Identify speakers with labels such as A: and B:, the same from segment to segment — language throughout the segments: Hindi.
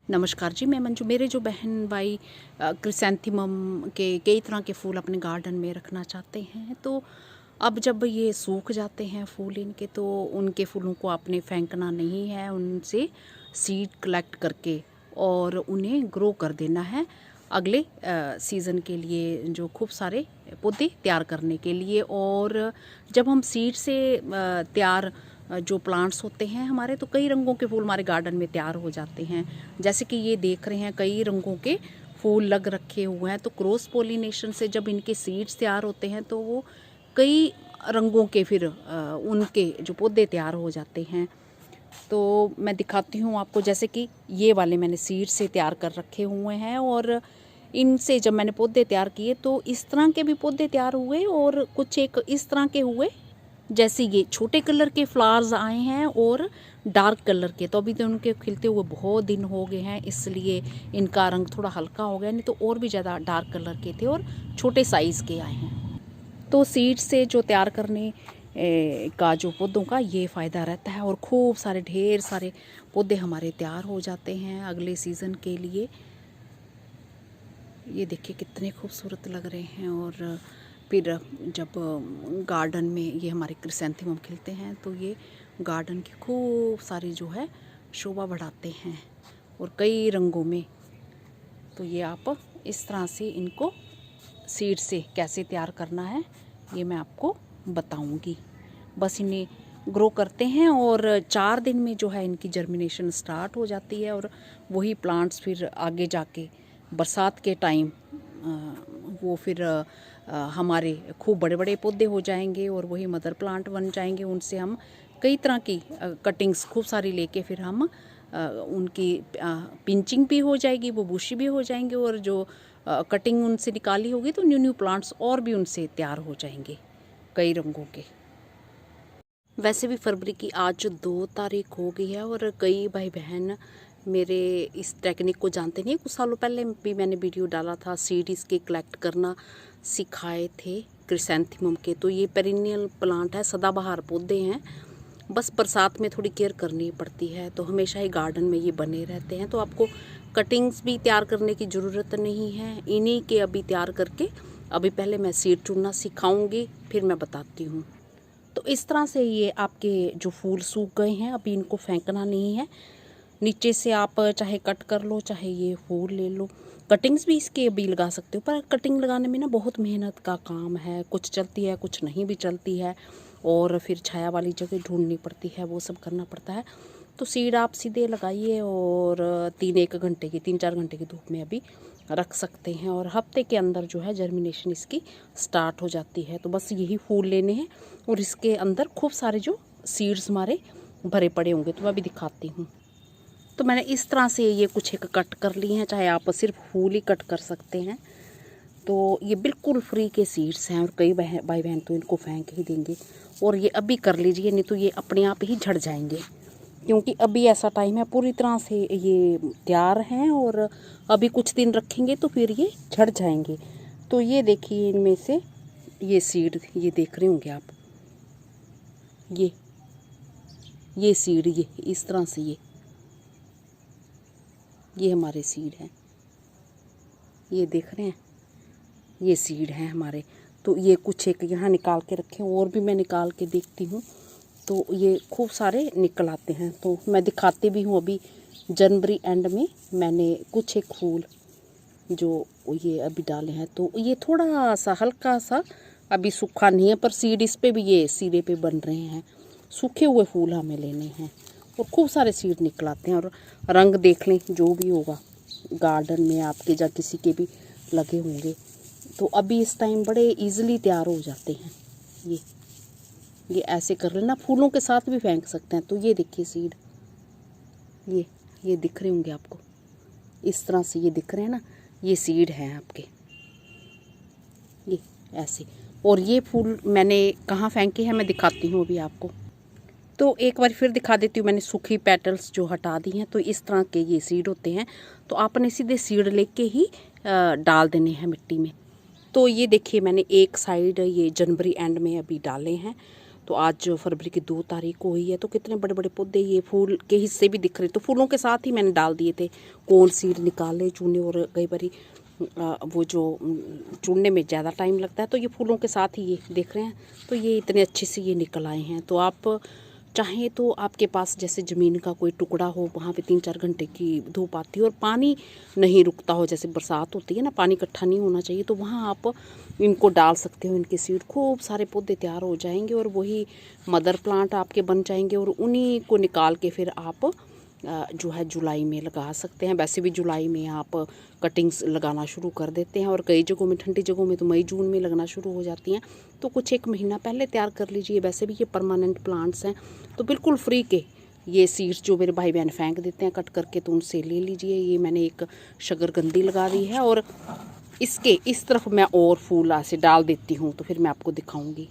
A: नमस्कार जी, मैं मंजू। मेरे जो बहन भाई क्रिसैंथेमम के कई तरह के फूल अपने गार्डन में रखना चाहते हैं, तो अब जब ये सूख जाते हैं फूल इनके, तो उनके फूलों को आपने फेंकना नहीं है। उनसे सीड कलेक्ट करके और उन्हें ग्रो कर देना है अगले सीज़न के लिए, जो खूब सारे पौधे तैयार करने के लिए। और जब हम सीड से तैयार जो प्लांट्स होते हैं हमारे, तो कई रंगों के फूल हमारे गार्डन में तैयार हो जाते हैं। जैसे कि ये देख रहे हैं, कई रंगों के फूल लग रखे हुए हैं। तो क्रॉस पोलिनेशन से जब इनके सीड्स तैयार होते हैं, तो वो कई रंगों के फिर उनके जो पौधे तैयार हो जाते हैं। तो मैं दिखाती हूँ आपको। जैसे कि ये वाले मैंने सीड से तैयार कर रखे हुए हैं, और इनसे जब मैंने पौधे तैयार किए तो इस तरह के भी पौधे तैयार हुए, और कुछ एक इस तरह के हुए। जैसे ये छोटे कलर के फ्लावर्स आए हैं और डार्क कलर के, तो अभी तो उनके खिलते हुए बहुत दिन हो गए हैं, इसलिए इनका रंग थोड़ा हल्का हो गया, नहीं तो और भी ज़्यादा डार्क कलर के थे और छोटे साइज़ के आए हैं। तो सीड से जो तैयार करने का जो पौधों का ये फ़ायदा रहता है, और खूब सारे ढेर सारे पौधे हमारे तैयार हो जाते हैं अगले सीज़न के लिए। ये देखिए कितने खूबसूरत लग रहे हैं। और फिर जब गार्डन में ये हमारे क्रिसैंथेमम खिलते हैं, तो ये गार्डन की खूब सारी जो है शोभा बढ़ाते हैं, और कई रंगों में। तो ये आप इस तरह से इनको सीड से कैसे तैयार करना है, ये मैं आपको बताऊंगी। बस इन्हें ग्रो करते हैं, और 4 दिन में जो है इनकी जर्मिनेशन स्टार्ट हो जाती है, और वही प्लांट्स फिर आगे जाके बरसात के टाइम वो फिर हमारे खूब बड़े बड़े पौधे हो जाएंगे, और वही मदर प्लांट बन जाएंगे। उनसे हम कई तरह की कटिंग्स खूब सारी लेके फिर हम उनकी पिंचिंग भी हो जाएगी, वो बुशी भी हो जाएंगे, और जो कटिंग उनसे निकाली होगी तो न्यू न्यू प्लांट्स और भी उनसे तैयार हो जाएंगे कई रंगों के। वैसे भी फरवरी की आज 2 तारीख हो गई है, और कई भाई बहन मेरे इस टेक्निक को जानते नहीं। कुछ सालों पहले भी मैंने वीडियो डाला था, सीड इसके कलेक्ट करना सिखाए थे क्रिसैंथेमम के। तो ये पेरिनियल प्लांट है, सदाबहार पौधे हैं। बस बरसात में थोड़ी केयर करनी पड़ती है, तो हमेशा ही गार्डन में ये बने रहते हैं। तो आपको कटिंग्स भी तैयार करने की ज़रूरत नहीं है, इन्हीं के अभी तैयार करके अभी पहले मैं सीड चुनना सिखाऊंगी, फिर मैं बताती हूँ। तो इस तरह से ये आपके जो फूल सूख गए हैं, अभी इनको फेंकना नहीं है। नीचे से आप चाहे कट कर लो, चाहे ये फूल ले लो। कटिंग्स भी इसके अभी लगा सकते हो, पर कटिंग लगाने में ना बहुत मेहनत का काम है। कुछ चलती है, कुछ नहीं भी चलती है, और फिर छाया वाली जगह ढूंढनी पड़ती है, वो सब करना पड़ता है। तो सीड आप सीधे लगाइए, और 3-4 घंटे की धूप में अभी रख सकते हैं, और हफ्ते के अंदर जो है जर्मिनेशन इसकी स्टार्ट हो जाती है। तो बस यही फूल लेने हैं, और इसके अंदर खूब सारे जो सीड्स हमारे भरे पड़े होंगे, तो मैं अभी दिखाती हूँ। तो मैंने इस तरह से ये कुछ एक कट कर लिए हैं, चाहे आप सिर्फ फूल ही कट कर सकते हैं। तो ये बिल्कुल फ्री के सीड्स हैं, और कई भाई बहन तो इनको फेंक ही देंगे। और ये अभी कर लीजिए, नहीं तो ये अपने आप ही झड़ जाएंगे, क्योंकि अभी ऐसा टाइम है पूरी तरह से ये तैयार हैं, और अभी कुछ दिन रखेंगे तो फिर ये झड़ जाएंगे। तो ये देखिए, इनमें से ये सीड ये देख रहे होंगे आप, ये सीड ये इस तरह से ये हमारे सीड हैं, ये देख रहे हैं, ये सीड हैं हमारे। तो ये कुछ एक यहाँ निकाल के रखे, और भी मैं निकाल के देखती हूँ, तो ये खूब सारे निकल आते हैं। तो मैं दिखाती भी हूँ। अभी जनवरी एंड में मैंने कुछ एक फूल जो ये अभी डाले हैं, तो ये थोड़ा सा हल्का सा अभी सूखा नहीं है, पर सीड इस पे भी ये सिरे पे बन रहे हैं। सूखे हुए फूल हमें लेने हैं, और खूब सारे सीड निकल आते हैं। और रंग देख लें, जो भी होगा गार्डन में आपके या किसी के भी लगे होंगे, तो अभी इस टाइम बड़े इजीली तैयार हो जाते हैं। ये ऐसे कर लेना, फूलों के साथ भी फेंक सकते हैं। तो ये देखिए सीड, ये दिख रहे होंगे आपको, इस तरह से ये दिख रहे हैं ना, ये सीड हैं आपके, ये ऐसे। और ये फूल मैंने कहाँ फेंके हैं मैं दिखाती हूँ अभी आपको। तो एक बार फिर दिखा देती हूँ। मैंने सूखी पेटल्स जो हटा दी हैं, तो इस तरह के ये सीड होते हैं। तो आपने सीधे सीड लेके ही डाल देने हैं मिट्टी में। तो ये देखिए, मैंने एक साइड ये जनवरी एंड में अभी डाले हैं। तो आज फरवरी की 2 तारीख को हुई है। तो कितने बड़े बड़े पौधे, ये फूल के हिस्से भी दिख रहे, तो फूलों के साथ ही मैंने डाल दिए थे। कौन सीड निकाले चुने, और कई बारी वो जो चुनने में ज़्यादा टाइम लगता है, तो ये फूलों के साथ ही ये देख रहे हैं। तो ये इतने अच्छे से ये निकल आए हैं। तो आप चाहें तो आपके पास जैसे ज़मीन का कोई टुकड़ा हो, वहाँ पे 3-4 घंटे की धूप आती है और पानी नहीं रुकता हो, जैसे बरसात होती है ना, पानी इकट्ठा नहीं होना चाहिए, तो वहाँ आप इनको डाल सकते हो। इनके सीड खूब सारे पौधे तैयार हो जाएंगे और वही मदर प्लांट आपके बन जाएंगे। और उन्हीं को निकाल के फिर आप जो है जुलाई में लगा सकते हैं। वैसे भी जुलाई में आप कटिंग्स लगाना शुरू कर देते हैं, और कई जगहों में, ठंडी जगहों में तो मई जून में लगना शुरू हो जाती हैं। तो कुछ 1 महीना पहले तैयार कर लीजिए। वैसे भी ये परमानेंट प्लांट्स हैं, तो बिल्कुल फ्री के ये सीड्स जो मेरे भाई बहन फेंक देते हैं कट करके, तो उनसे ले लीजिए। ये मैंने एक शकरकंदी लगा दी है, और इसके इस तरफ मैं और फूल ऐसे डाल देती हूँ, तो फिर मैं आपको दिखाऊँगी।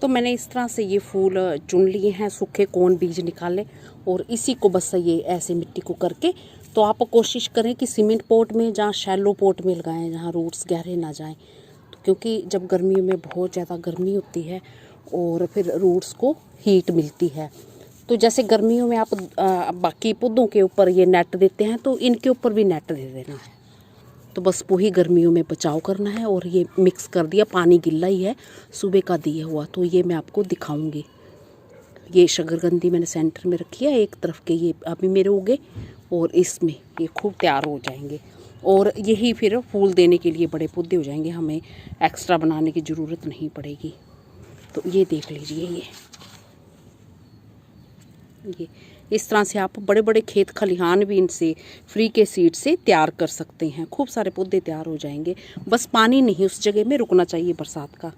A: तो मैंने इस तरह से ये फूल चुन लिए हैं, सूखे कौन बीज निकाले, और इसी को बस ये ऐसे मिट्टी को करके, तो आप कोशिश करें कि सीमेंट पॉट में, जहाँ शैलो पॉट में लगाएं, जहाँ रूट्स गहरे ना जाएं। तो क्योंकि जब गर्मियों में बहुत ज़्यादा गर्मी होती है और फिर रूट्स को हीट मिलती है, तो जैसे गर्मियों में आप बाकी पौधों के ऊपर ये नेट देते हैं, तो इनके ऊपर भी नेट दे देना है। तो बस वही गर्मियों में बचाव करना है। और ये मिक्स कर दिया, पानी गिल्ला ही है सुबह का दिया हुआ, तो ये मैं आपको दिखाऊंगी। ये शकरकंदी मैंने सेंटर में रखी है, एक तरफ के ये अभी मेरे उगे, और इसमें ये खूब तैयार हो जाएंगे। और यही फिर फूल देने के लिए बड़े पौधे हो जाएंगे, हमें एक्स्ट्रा बनाने की ज़रूरत नहीं पड़ेगी। तो ये देख लीजिए, ये इस तरह से आप बड़े बड़े खेत खलिहान भी इनसे फ्री के सीड से तैयार कर सकते हैं। खूब सारे पौधे तैयार हो जाएंगे, बस पानी नहीं उस जगह में रुकना चाहिए बरसात का।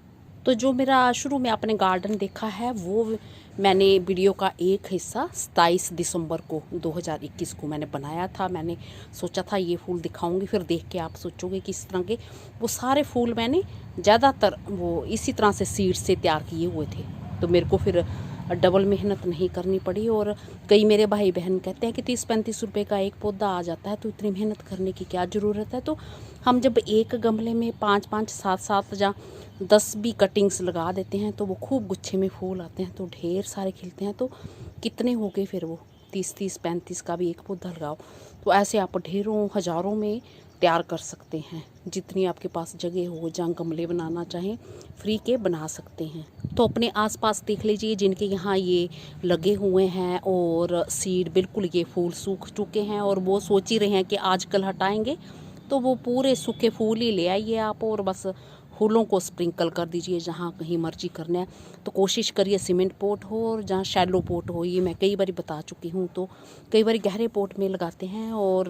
A: तो जो मेरा शुरू में आपने गार्डन देखा है, वो मैंने वीडियो का एक हिस्सा 27 दिसंबर को 2021 को मैंने बनाया था। मैंने सोचा था ये फूल दिखाऊंगी, फिर देख के आप सोचोगे कि इस तरह के वो सारे फूल मैंने ज़्यादातर वो इसी तरह से सीड से तैयार किए हुए थे। तो मेरे को फिर डबल मेहनत नहीं करनी पड़ी। और कई मेरे भाई बहन कहते हैं कि 30-35 रुपए का एक पौधा आ जाता है, तो इतनी मेहनत करने की क्या ज़रूरत है। तो हम जब एक गमले में 5-5, 7-7 या 10 भी कटिंग्स लगा देते हैं, तो वो खूब गुच्छे में फूल आते हैं, तो ढेर सारे खिलते हैं। तो कितने हो गए फिर वो 30-30, 35 का भी एक पौधा लगाओ, तो ऐसे आप ढेरों हज़ारों में तैयार कर सकते हैं। जितनी आपके पास जगह हो, जहाँ गमले बनाना चाहें फ्री के बना सकते हैं। तो अपने आसपास देख लीजिए, जिनके यहाँ ये लगे हुए हैं और सीड बिल्कुल ये फूल सूख चुके हैं, और वो सोच ही रहे हैं कि आजकल हटाएंगे, तो वो पूरे सूखे फूल ही ले आइए आप, और बस फूलों को स्प्रिंकल कर दीजिए जहाँ कहीं मर्जी करना है। तो कोशिश करिए सीमेंट पोट हो और जहाँ शैलो पोट हो, ये मैं कई बार बता चुकी हूँ। तो कई बार गहरे पोट में लगाते हैं, और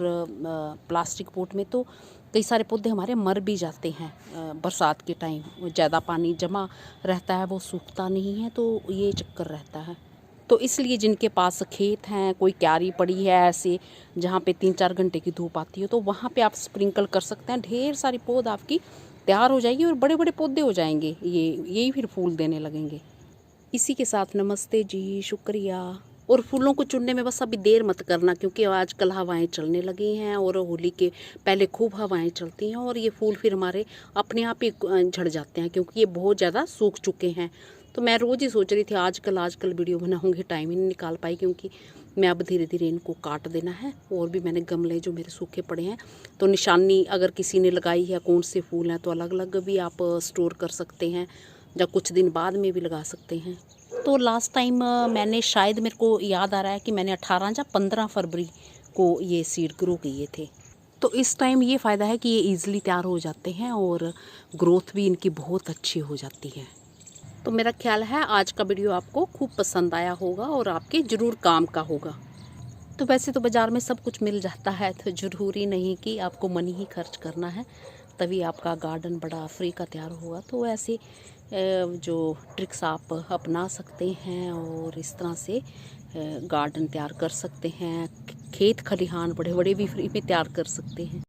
A: प्लास्टिक पोट में तो कई सारे पौधे हमारे मर भी जाते हैं बरसात के टाइम, ज़्यादा पानी जमा रहता है, वो सूखता नहीं है, तो ये चक्कर रहता है। तो इसलिए जिनके पास खेत हैं, कोई क्यारी पड़ी है ऐसे जहाँ पे 3-4 घंटे की धूप आती है, तो वहाँ पे आप स्प्रिंकल कर सकते हैं। ढेर सारी पौध आपकी तैयार हो जाएगी और बड़े बड़े पौधे हो जाएंगे, यही फिर फूल देने लगेंगे। इसी के साथ नमस्ते जी, शुक्रिया। और फूलों को चुनने में बस अभी देर मत करना, क्योंकि आजकल हवाएं चलने लगी हैं, और होली के पहले खूब हवाएं चलती हैं, और ये फूल फिर हमारे अपने आप ही झड़ जाते हैं, क्योंकि ये बहुत ज़्यादा सूख चुके हैं। तो मैं रोज़ ही सोच रही थी आजकल वीडियो बनाऊंगी, टाइम ही नहीं निकाल पाई, क्योंकि मैं अब धीरे धीरे इनको काट देना है। और भी मैंने गमले जो मेरे सूखे पड़े हैं, तो निशानी अगर किसी ने लगाई है कौन से फूल हैं, तो अलग अलग भी आप स्टोर कर सकते हैं, या कुछ दिन बाद में भी लगा सकते हैं। तो लास्ट टाइम मैंने शायद, मेरे को याद आ रहा है कि मैंने 18 या 15 फरवरी को ये सीड ग्रो किए थे। तो इस टाइम ये फ़ायदा है कि ये ईज़िली तैयार हो जाते हैं, और ग्रोथ भी इनकी बहुत अच्छी हो जाती है। तो मेरा ख्याल है आज का वीडियो आपको खूब पसंद आया होगा, और आपके ज़रूर काम का होगा। तो वैसे तो बाज़ार में सब कुछ मिल जाता है, तो ज़रूरी नहीं कि आपको मनी ही खर्च करना है, तभी आपका गार्डन बड़ा फ्री का तैयार होगा। तो ऐसे जो ट्रिक्स आप अपना सकते हैं, और इस तरह से गार्डन तैयार कर सकते हैं। खेत खलिहान बड़े बड़े भी फ्री में तैयार कर सकते हैं।